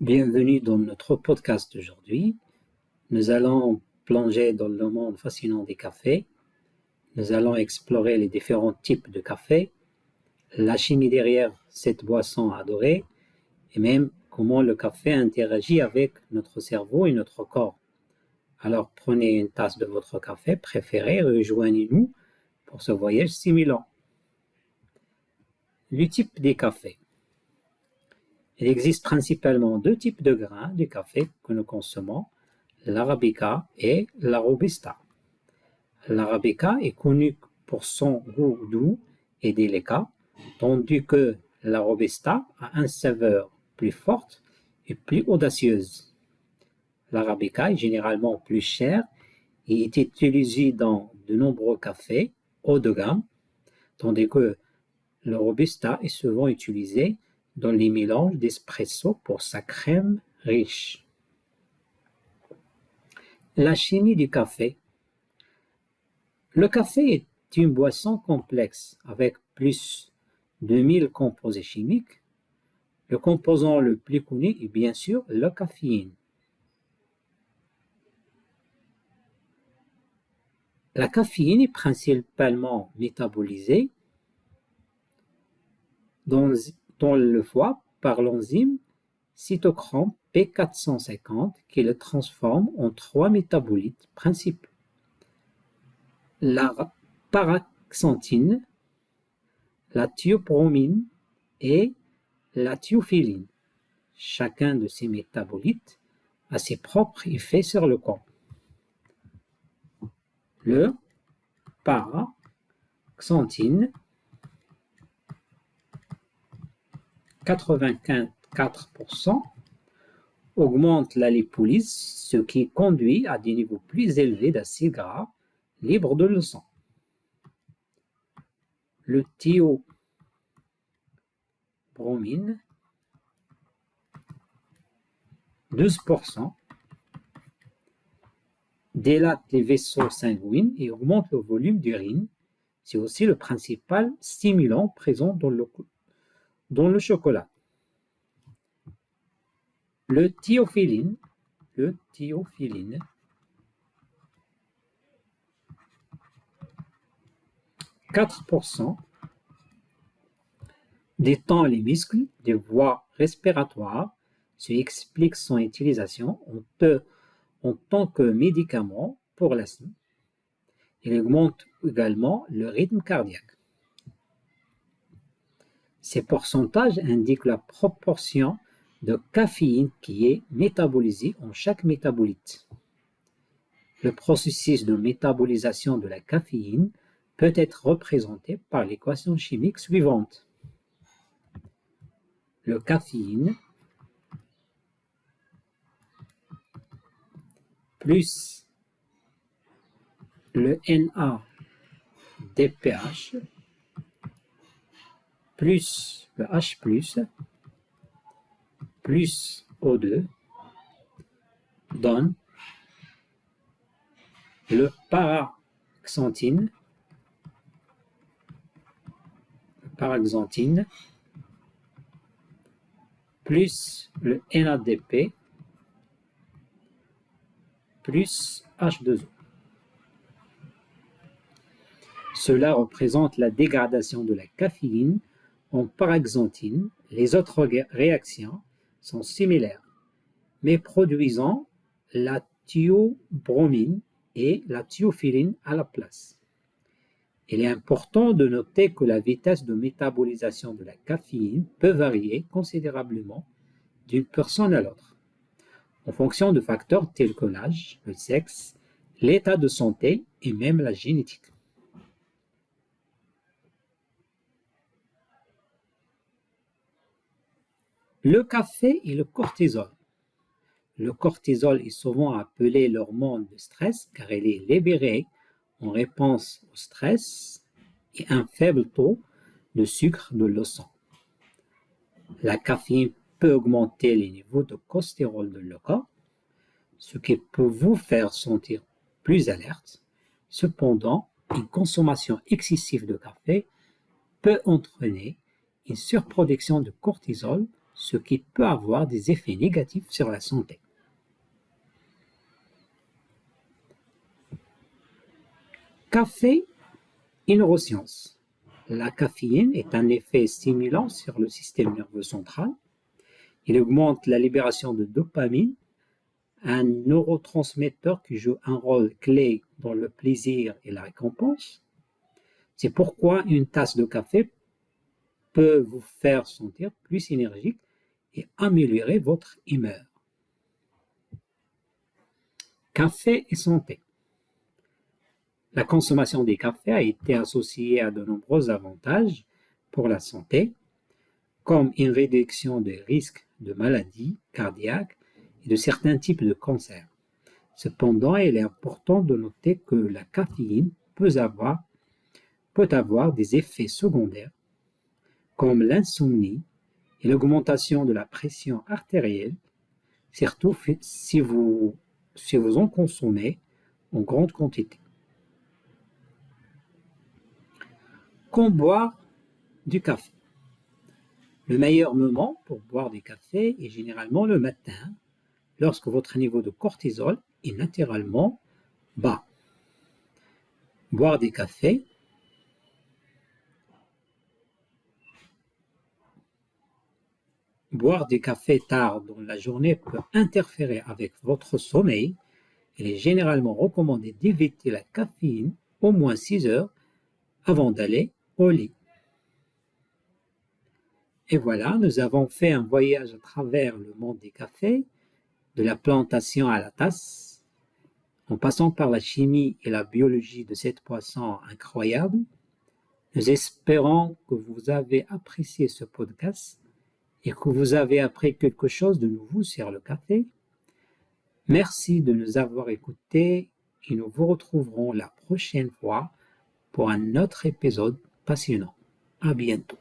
Bienvenue dans notre podcast d'aujourd'hui. Nous allons plonger dans le monde fascinant des cafés. Nous allons explorer les différents types de café, la chimie derrière cette boisson adorée et même comment le café interagit avec notre cerveau et notre corps. Alors prenez une tasse de votre café préféré et rejoignez-nous pour ce voyage stimulant. Le type des cafés. Il existe principalement deux types de grains de café que nous consommons, l'arabica et la robusta. L'arabica est connu pour son goût doux et délicat, tandis que la robusta a une saveur plus forte et plus audacieuse. L'arabica est généralement plus cher et est utilisé dans de nombreux cafés haut de gamme, tandis que le robusta est souvent utilisé dans les mélanges d'espresso pour sa crème riche. La chimie du café. Le café est une boisson complexe avec plus de 1000 composés chimiques. Le composant le plus connu est bien sûr la caféine. La caféine est principalement métabolisée dans le foie par l'enzyme cytochrome P450 qui le transforme en trois métabolites principaux. La paraxanthine, la thiobromine et la thiophyline. Chacun de ces métabolites a ses propres effets sur le corps. Le paraxanthine, 84%, augmente la lipolyse, ce qui conduit à des niveaux plus élevés d'acides gras libres de le sang. Le thiobromine, 12%, dilate les vaisseaux sanguins et augmente le volume d'urine. C'est aussi le principal stimulant présent dans le chocolat. Le thiophyline, 4%, détend les muscles des voies respiratoires, ce qui explique son utilisation en tant que médicament pour l'asthme. Il augmente également le rythme cardiaque. Ces pourcentages indiquent la proportion de caféine qui est métabolisée en chaque métabolite. Le processus de métabolisation de la caféine peut être représenté par l'équation chimique suivante. Le caféine plus le NADPH plus le H+, plus O2 donne le paraxanthine plus le NADP plus H2O. Cela représente la dégradation de la caféine en paraxanthine. Les autres réactions sont similaires, mais produisant la thiobromine et la thiophyline à la place. Il est important de noter que la vitesse de métabolisation de la caféine peut varier considérablement d'une personne à l'autre, en fonction de facteurs tels que l'âge, le sexe, l'état de santé et même la génétique. Le café et le cortisol. Le cortisol est souvent appelé l'hormone de stress car il est libéré en réponse au stress et un faible taux de sucre dans le sang. La caféine peut augmenter les niveaux de cholestérol dans le corps, ce qui peut vous faire sentir plus alerte. Cependant, une consommation excessive de café peut entraîner une surproduction de cortisol, ce qui peut avoir des effets négatifs sur la santé. Café et neurosciences. La caféine est un effet stimulant sur le système nerveux central. Il augmente la libération de dopamine, un neurotransmetteur qui joue un rôle clé dans le plaisir et la récompense. C'est pourquoi une tasse de café peut vous faire sentir plus énergique et améliorer votre humeur. Café et santé. La consommation des cafés a été associée à de nombreux avantages pour la santé, comme une réduction des risques de maladies cardiaques et de certains types de cancers. Cependant, il est important de noter que la caféine peut avoir des effets secondaires, comme l'insomnie et l'augmentation de la pression artérielle, surtout si vous en consommez en grande quantité. Quand boire du café. Le meilleur moment pour boire du café est généralement le matin, lorsque votre niveau de cortisol est naturellement bas. Boire du café tard dans la journée peut interférer avec votre sommeil. Il est généralement recommandé d'éviter la caféine au moins 6 heures avant d'aller au lit. Et voilà, nous avons fait un voyage à travers le monde des cafés, de la plantation à la tasse, en passant par la chimie et la biologie de cette boisson incroyable. Nous espérons que vous avez apprécié ce podcast et que vous avez appris quelque chose de nouveau sur le café. Merci de nous avoir écoutés et nous vous retrouverons la prochaine fois pour un autre épisode passionnant. À bientôt.